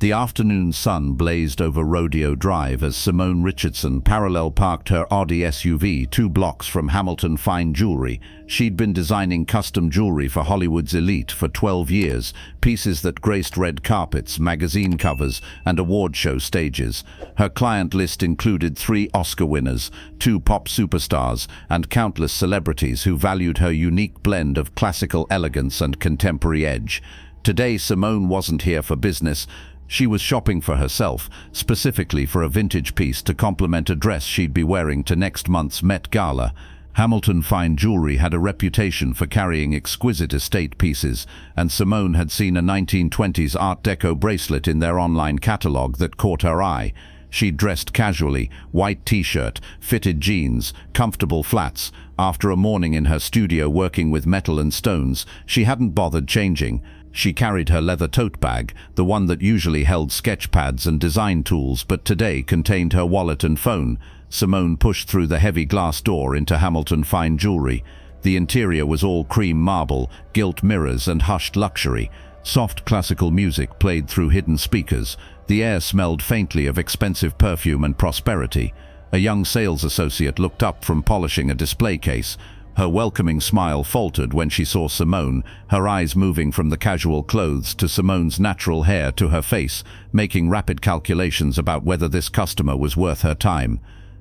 The afternoon sun blazed over Rodeo Drive as Simone Richardson parallel parked her Audi SUV 2 blocks from Hamilton Fine Jewelry. She'd been designing custom jewelry for Hollywood's elite for 12 years, pieces that graced red carpets, magazine covers, and award show stages. Her client list included 3 Oscar winners, 2 pop superstars, and countless celebrities who valued her unique blend of classical elegance and contemporary edge. Today, Simone wasn't here for business. She was shopping for herself, specifically for a vintage piece to complement a dress she'd be wearing to next month's Met Gala. Hamilton Fine Jewelry had a reputation for carrying exquisite estate pieces, and Simone had seen a 1920s Art Deco bracelet in their online catalogue that caught her eye. She'd dressed casually, white t-shirt, fitted jeans, comfortable flats. After a morning in her studio working with metal and stones, she hadn't bothered changing. She carried her leather tote bag, the one that usually held sketch pads and design tools, but today contained her wallet and phone. Simone pushed through the heavy glass door into Hamilton Fine Jewelry. The interior was all cream marble, gilt mirrors, and hushed luxury. Soft classical music played through hidden speakers. The air smelled faintly of expensive perfume and prosperity. A young sales associate looked up from polishing a display case. Her welcoming smile faltered when she saw Simone, her eyes moving from the casual clothes to Simone's natural hair to her face, making rapid calculations about whether this customer was worth her time.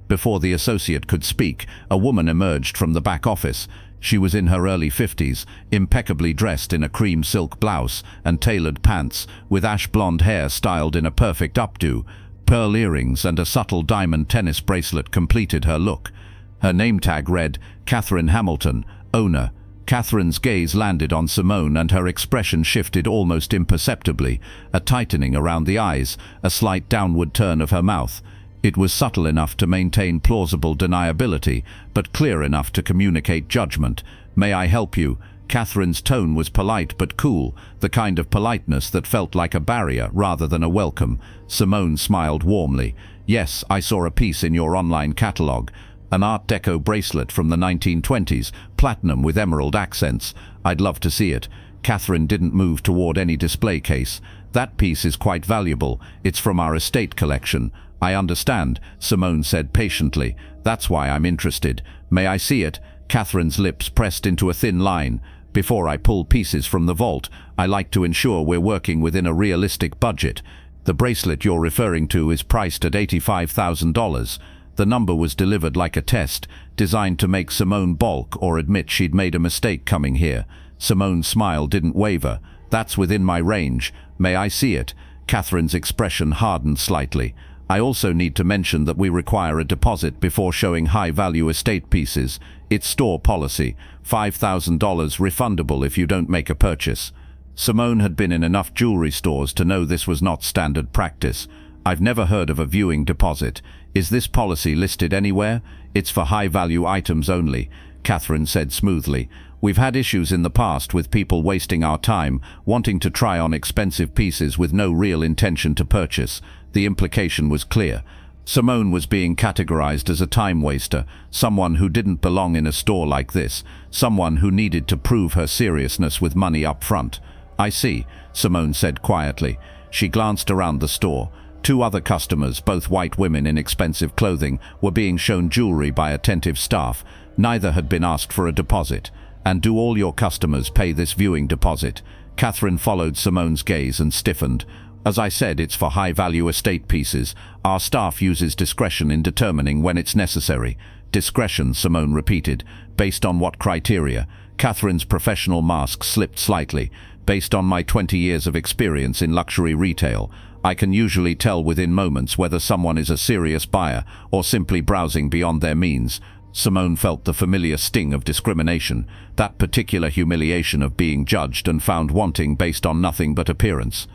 Before the associate could speak, a woman emerged from the back office. She was in her early 50s, impeccably dressed in a cream silk blouse and tailored pants, with ash blonde hair styled in a perfect updo. Pearl earrings and a subtle diamond tennis bracelet completed her look. Her name tag read, Catherine Hamilton, owner. Catherine's gaze landed on Simone and her expression shifted almost imperceptibly, a tightening around the eyes, a slight downward turn of her mouth. It was subtle enough to maintain plausible deniability, but clear enough to communicate judgment. May I help you? Catherine's tone was polite but cool, the kind of politeness that felt like a barrier rather than a welcome. Simone smiled warmly. Yes, I saw a piece in your online catalogue. An Art Deco bracelet from the 1920s, platinum with emerald accents. I'd love to see it. Catherine didn't move toward any display case. That piece is quite valuable. It's from our estate collection. I understand, Simone said patiently. That's why I'm interested. May I see it? Catherine's lips pressed into a thin line. Before I pull pieces from the vault, I like to ensure we're working within a realistic budget. The bracelet you're referring to is priced at $85,000. The number was delivered like a test, designed to make Simone balk or admit she'd made a mistake coming here. Simone's smile didn't waver. That's within my range. May I see it? Catherine's expression hardened slightly. I also need to mention that we require a deposit before showing high-value estate pieces. It's store policy. $5,000 refundable if you don't make a purchase. Simone had been in enough jewelry stores to know this was not standard practice. I've never heard of a viewing deposit. Is this policy listed anywhere? It's for high-value items only, Catherine said smoothly. We've had issues in the past with people wasting our time, wanting to try on expensive pieces with no real intention to purchase. The implication was clear. Simone was being categorized as a time waster, someone who didn't belong in a store like this, someone who needed to prove her seriousness with money up front. I see, Simone said quietly. She glanced around the store. 2 other customers, both white women in expensive clothing, were being shown jewelry by attentive staff. Neither had been asked for a deposit. And do all your customers pay this viewing deposit? Catherine followed Simone's gaze and stiffened. As I said, it's for high-value estate pieces. Our staff uses discretion in determining when it's necessary. Discretion, Simone repeated. Based on what criteria? Catherine's professional mask slipped slightly. Based on my 20 years of experience in luxury retail, I can usually tell within moments whether someone is a serious buyer or simply browsing beyond their means. Simone felt the familiar sting of discrimination, that particular humiliation of being judged and found wanting based on nothing but appearance.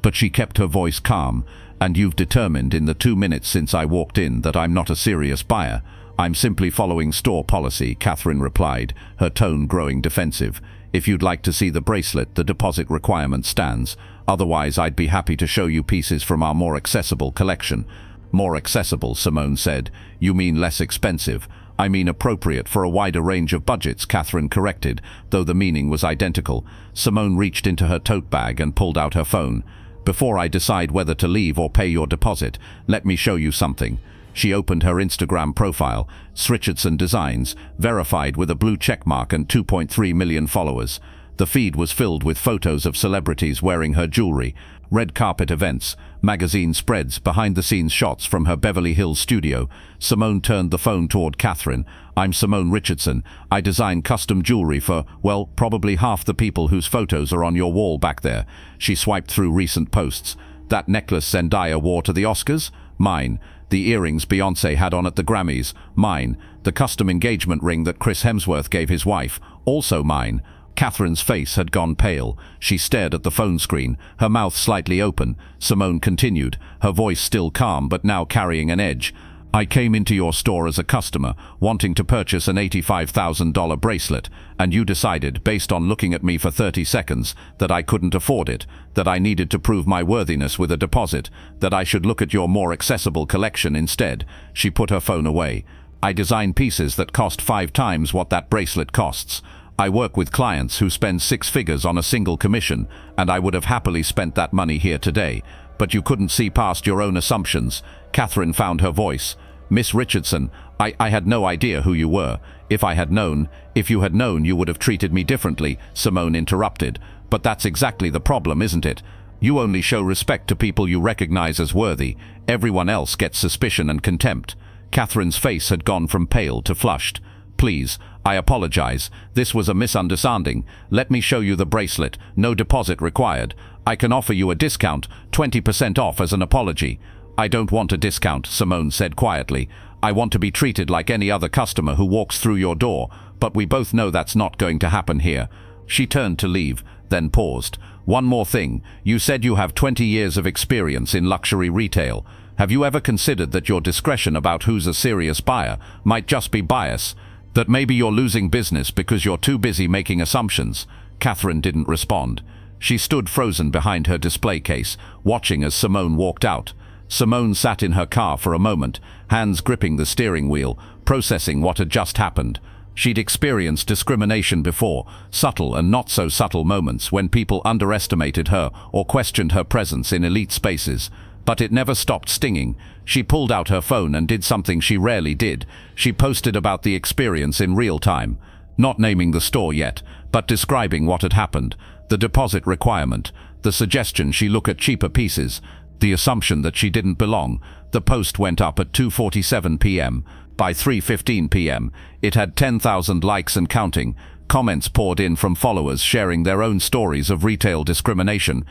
But she kept her voice calm. And you've determined in the 2 minutes since I walked in that I'm not a serious buyer. I'm simply following store policy, Catherine replied, her tone growing defensive. If you'd like to see the bracelet, the deposit requirement stands. Otherwise, I'd be happy to show you pieces from our more accessible collection. More accessible, Simone said. You mean less expensive? I mean appropriate for a wider range of budgets, Catherine corrected, though the meaning was identical. Simone reached into her tote bag and pulled out her phone. Before I decide whether to leave or pay your deposit, let me show you something. She opened her Instagram profile, Richardson Designs, verified with a blue checkmark and 2.3 million followers. The feed was filled with photos of celebrities wearing her jewelry, red carpet events, magazine spreads, behind-the-scenes shots from her Beverly Hills studio. Simone turned the phone toward Catherine. "I'm Simone Richardson. I design custom jewelry for, well, probably half the people whose photos are on your wall back there." She swiped through recent posts. "That necklace Zendaya wore to the Oscars? Mine. The earrings Beyoncé had on at the Grammys? Mine. The custom engagement ring that Chris Hemsworth gave his wife? Also mine." Catherine's face had gone pale. She stared at the phone screen, her mouth slightly open. Simone continued, her voice still calm but now carrying an edge. "I came into your store as a customer, wanting to purchase an $85,000 bracelet, and you decided, based on looking at me for 30 seconds, that I couldn't afford it, that I needed to prove my worthiness with a deposit, that I should look at your more accessible collection instead." She put her phone away. "I design pieces that cost 5 times what that bracelet costs. I work with clients who spend 6 figures on a single commission, and I would have happily spent that money here today. But you couldn't see past your own assumptions." Catherine found her voice. "Miss Richardson, I had no idea who you were. If you had known, you would have treated me differently," Simone interrupted. "But that's exactly the problem, isn't it? You only show respect to people you recognize as worthy. Everyone else gets suspicion and contempt." Catherine's face had gone from pale to flushed. "Please, I apologize. This was a misunderstanding. Let me show you the bracelet. No deposit required. I can offer you a discount, 20% off as an apology." "I don't want a discount," Simone said quietly. "I want to be treated like any other customer who walks through your door, but we both know that's not going to happen here." She turned to leave, then paused. "One more thing. You said you have 20 years of experience in luxury retail. Have you ever considered that your discretion about who's a serious buyer might just be bias? That maybe you're losing business because you're too busy making assumptions?" Catherine didn't respond. She stood frozen behind her display case, watching as Simone walked out. Simone sat in her car for a moment, hands gripping the steering wheel, processing what had just happened. She'd experienced discrimination before, subtle and not so subtle moments when people underestimated her or questioned her presence in elite spaces. But it never stopped stinging. She pulled out her phone and did something she rarely did. She posted about the experience in real time. Not naming the store yet, but describing what had happened. The deposit requirement. The suggestion she look at cheaper pieces. The assumption that she didn't belong. The post went up at 2:47 p.m. By 3:15 p.m., it had 10,000 likes and counting. Comments poured in from followers sharing their own stories of retail discrimination.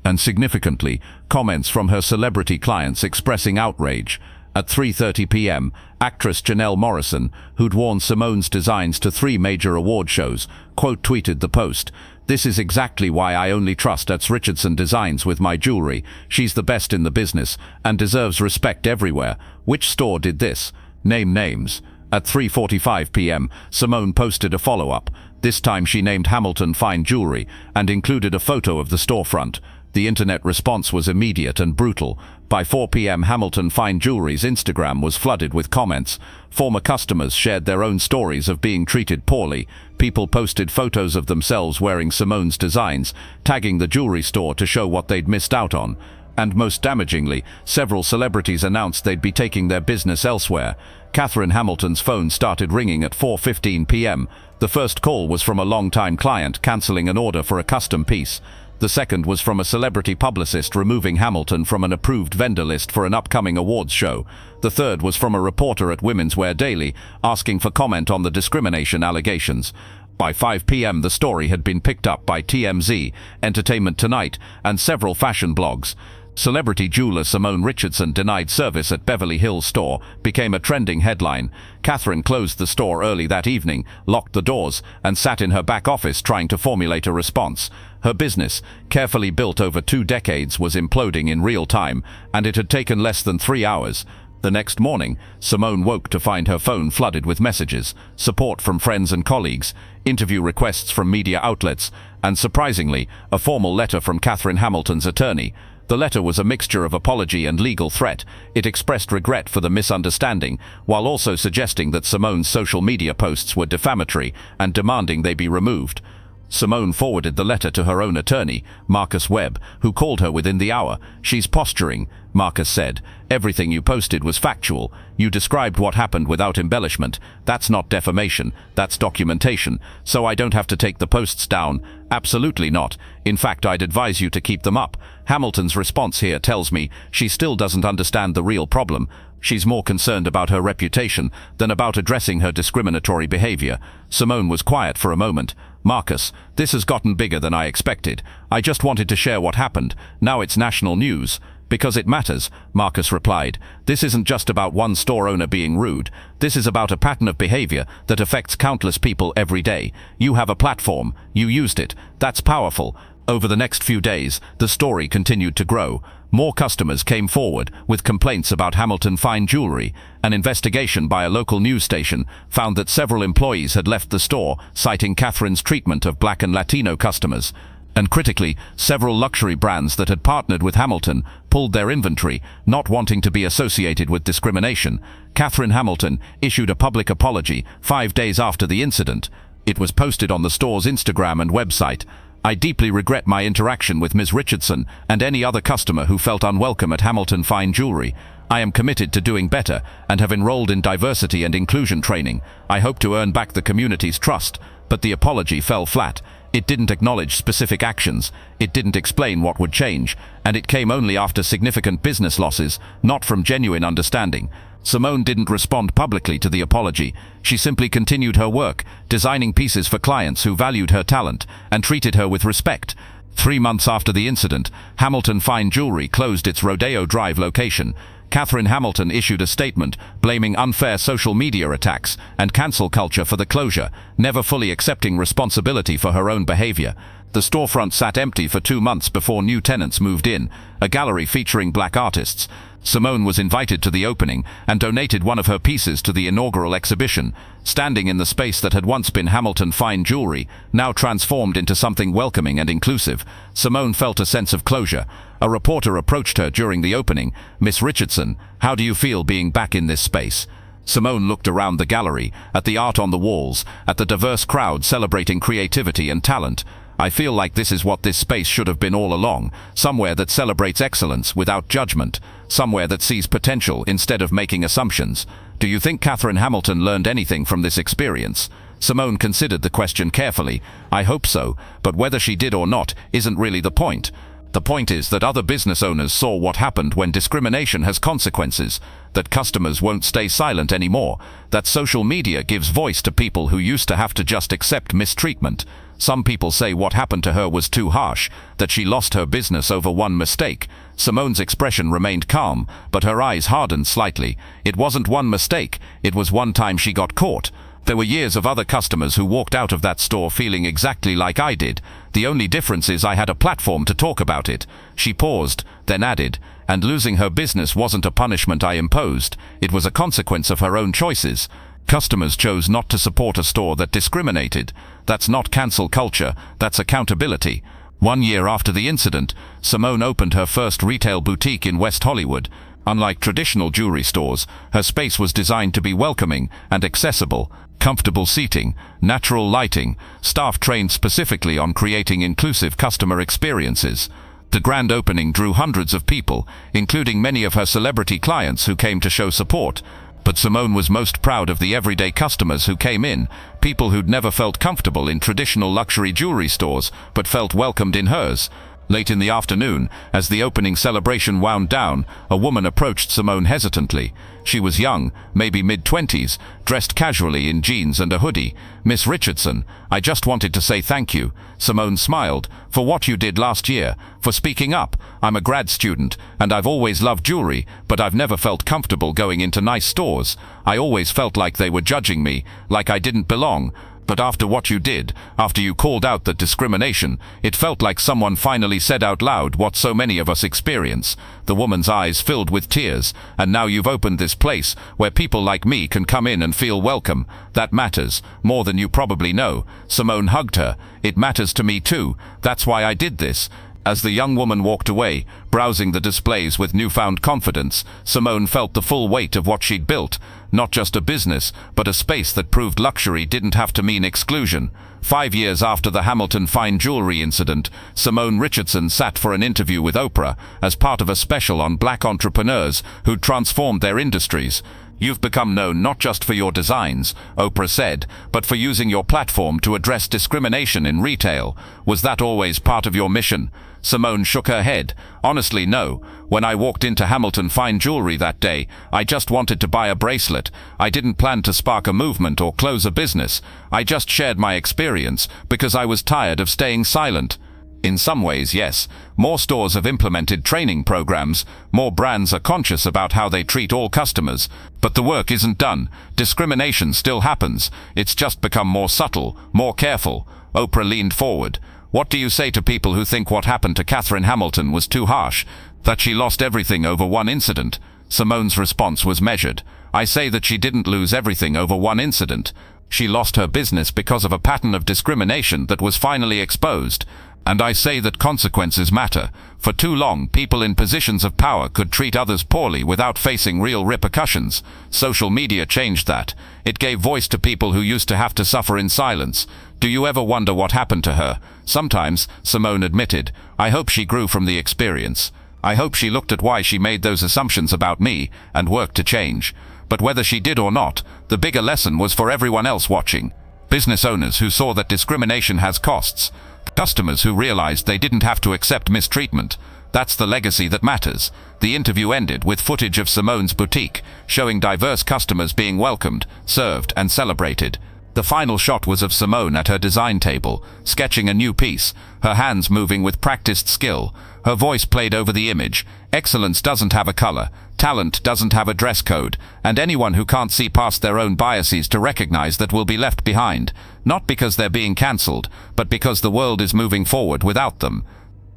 And significantly, comments from her celebrity clients expressing outrage. At 3:30 p.m., actress Janelle Morrison, who'd worn Simone's designs to 3 major award shows, quote-tweeted the post. "This is exactly why I only trust Richardson Designs with my jewelry. She's the best in the business and deserves respect everywhere. Which store did this? Name names." At 3:45 p.m., Simone posted a follow-up. This time she named Hamilton Fine Jewelry and included a photo of the storefront. The internet response was immediate and brutal. By 4 p.m., Hamilton Fine Jewelry's Instagram was flooded with comments. Former customers shared their own stories of being treated poorly. People posted photos of themselves wearing Simone's designs, tagging the jewelry store to show what they'd missed out on. And most damagingly, several celebrities announced they'd be taking their business elsewhere. Catherine Hamilton's phone started ringing at 4:15 p.m. The first call was from a long-time client cancelling an order for a custom piece. The second was from a celebrity publicist removing Hamilton from an approved vendor list for an upcoming awards show. The third was from a reporter at Women's Wear Daily, asking for comment on the discrimination allegations. By 5 p.m. the story had been picked up by TMZ, Entertainment Tonight, and several fashion blogs. Celebrity jeweler Simone Richardson denied service at Beverly Hills store became a trending headline. Catherine closed the store early that evening, locked the doors, and sat in her back office trying to formulate a response. Her business, carefully built over 2 decades, was imploding in real time, and it had taken less than 3 hours. The next morning, Simone woke to find her phone flooded with messages, support from friends and colleagues, interview requests from media outlets, and surprisingly, a formal letter from Catherine Hamilton's attorney. The letter was a mixture of apology and legal threat. It expressed regret for the misunderstanding, while also suggesting that Simone's social media posts were defamatory and demanding they be removed. Simone forwarded the letter to her own attorney, Marcus Webb, who called her within the hour. "She's posturing," Marcus said. "Everything you posted was factual. You described what happened without embellishment. That's not defamation, that's documentation. So I don't have to take the posts down." "Absolutely not. In fact, I'd advise you to keep them up." Hamilton's response here tells me she still doesn't understand the real problem. She's more concerned about her reputation than about addressing her discriminatory behavior. Simone was quiet for a moment. "Marcus, this has gotten bigger than I expected. I just wanted to share what happened. Now it's national news." "Because it matters," Marcus replied. "This isn't just about one store owner being rude. This is about a pattern of behavior that affects countless people every day. You have a platform. You used it. That's powerful." Over the next few days, the story continued to grow. More customers came forward with complaints about Hamilton Fine Jewelry. An investigation by a local news station found that several employees had left the store, citing Catherine's treatment of Black and Latino customers. And critically, several luxury brands that had partnered with Hamilton pulled their inventory, not wanting to be associated with discrimination. Catherine Hamilton issued a public apology 5 days after the incident. It was posted on the store's Instagram and website. "I deeply regret my interaction with Ms. Richardson and any other customer who felt unwelcome at Hamilton Fine Jewelry. I am committed to doing better and have enrolled in diversity and inclusion training. I hope to earn back the community's trust." But the apology fell flat. It didn't acknowledge specific actions, it didn't explain what would change, and it came only after significant business losses, not from genuine understanding. Simone didn't respond publicly to the apology. She simply continued her work, designing pieces for clients who valued her talent and treated her with respect. 3 months after the incident, Hamilton Fine Jewelry closed its Rodeo Drive location. Catherine Hamilton issued a statement blaming unfair social media attacks and cancel culture for the closure, never fully accepting responsibility for her own behavior. The storefront sat empty for 2 months before new tenants moved in, a gallery featuring Black artists. Simone was invited to the opening and donated one of her pieces to the inaugural exhibition. Standing in the space that had once been Hamilton Fine Jewelry, now transformed into something welcoming and inclusive, Simone felt a sense of closure. A reporter approached her during the opening. "Miss Richardson, how do you feel being back in this space?" Simone looked around the gallery, at the art on the walls, at the diverse crowd celebrating creativity and talent. "I feel like this is what this space should have been all along, somewhere that celebrates excellence without judgment, somewhere that sees potential instead of making assumptions." "Do you think Catherine Hamilton learned anything from this experience?" Simone considered the question carefully. "I hope so, but whether she did or not isn't really the point. The point is that other business owners saw what happened when discrimination has consequences, that customers won't stay silent anymore, that social media gives voice to people who used to have to just accept mistreatment. Some people say what happened to her was too harsh, that she lost her business over one mistake." Simone's expression remained calm, but her eyes hardened slightly. "It wasn't one mistake, it was one time she got caught. There were years of other customers who walked out of that store feeling exactly like I did. The only difference is I had a platform to talk about it." She paused, then added, "And losing her business wasn't a punishment I imposed, it was a consequence of her own choices. Customers chose not to support a store that discriminated. That's not cancel culture, that's accountability." 1 year after the incident, Simone opened her first retail boutique in West Hollywood. Unlike traditional jewelry stores, her space was designed to be welcoming and accessible. Comfortable seating, natural lighting, staff trained specifically on creating inclusive customer experiences. The grand opening drew hundreds of people, including many of her celebrity clients who came to show support. But Simone was most proud of the everyday customers who came in, people who'd never felt comfortable in traditional luxury jewelry stores, but felt welcomed in hers. Late in the afternoon, as the opening celebration wound down, a woman approached Simone hesitantly. She was young, maybe mid-20s, dressed casually in jeans and a hoodie. "Miss Richardson, I just wanted to say thank you." Simone smiled. "For what you did last year, for speaking up. I'm a grad student, and I've always loved jewelry, but I've never felt comfortable going into nice stores. I always felt like they were judging me, like I didn't belong. But after what you did, after you called out that discrimination, it felt like someone finally said out loud what so many of us experience." The woman's eyes filled with tears. "And now you've opened this place where people like me can come in and feel welcome. That matters, more than you probably know." Simone hugged her. "It matters to me too. That's why I did this." As the young woman walked away, browsing the displays with newfound confidence, Simone felt the full weight of what she'd built. Not just a business, but a space that proved luxury didn't have to mean exclusion. 5 years after the Hamilton fine jewelry incident, Simone Richardson sat for an interview with Oprah as part of a special on black entrepreneurs who'd transformed their industries. "You've become known not just for your designs," Oprah said, "but for using your platform to address discrimination in retail. Was that always part of your mission?" Simone shook her head. "Honestly, no. When I walked into Hamilton Fine Jewelry that day, I just wanted to buy a bracelet. I didn't plan to spark a movement or close a business. I just shared my experience because I was tired of staying silent." In some ways, yes. More stores have implemented training programs. More brands are conscious about how they treat all customers. But the work isn't done. Discrimination still happens. It's just become more subtle, more careful. Oprah leaned forward. "What do you say to people who think what happened to Catherine Hamilton was too harsh? That she lost everything over one incident?" Simone's response was measured. "I say that she didn't lose everything over one incident. She lost her business because of a pattern of discrimination that was finally exposed. And I say that consequences matter. For too long, people in positions of power could treat others poorly without facing real repercussions. Social media changed that. It gave voice to people who used to have to suffer in silence. Do you ever wonder what happened to her?" "Sometimes," Simone admitted. "I hope she grew from the experience. I hope she looked at why she made those assumptions about me and worked to change. But whether she did or not, the bigger lesson was for everyone else watching. Business owners who saw that discrimination has costs. Customers who realized they didn't have to accept mistreatment. That's the legacy that matters." The interview ended with footage of Simone's boutique, showing diverse customers being welcomed, served, and celebrated. The final shot was of Simone at her design table, sketching a new piece, her hands moving with practiced skill. Her voice played over the image. "Excellence doesn't have a color. Talent doesn't have a dress code. And anyone who can't see past their own biases to recognize that will be left behind. Not because they're being cancelled, but because the world is moving forward without them."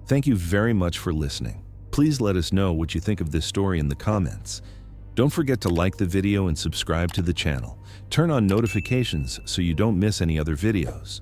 Thank you very much for listening. Please let us know what you think of this story in the comments. Don't forget to like the video and subscribe to the channel. Turn on notifications so you don't miss any other videos.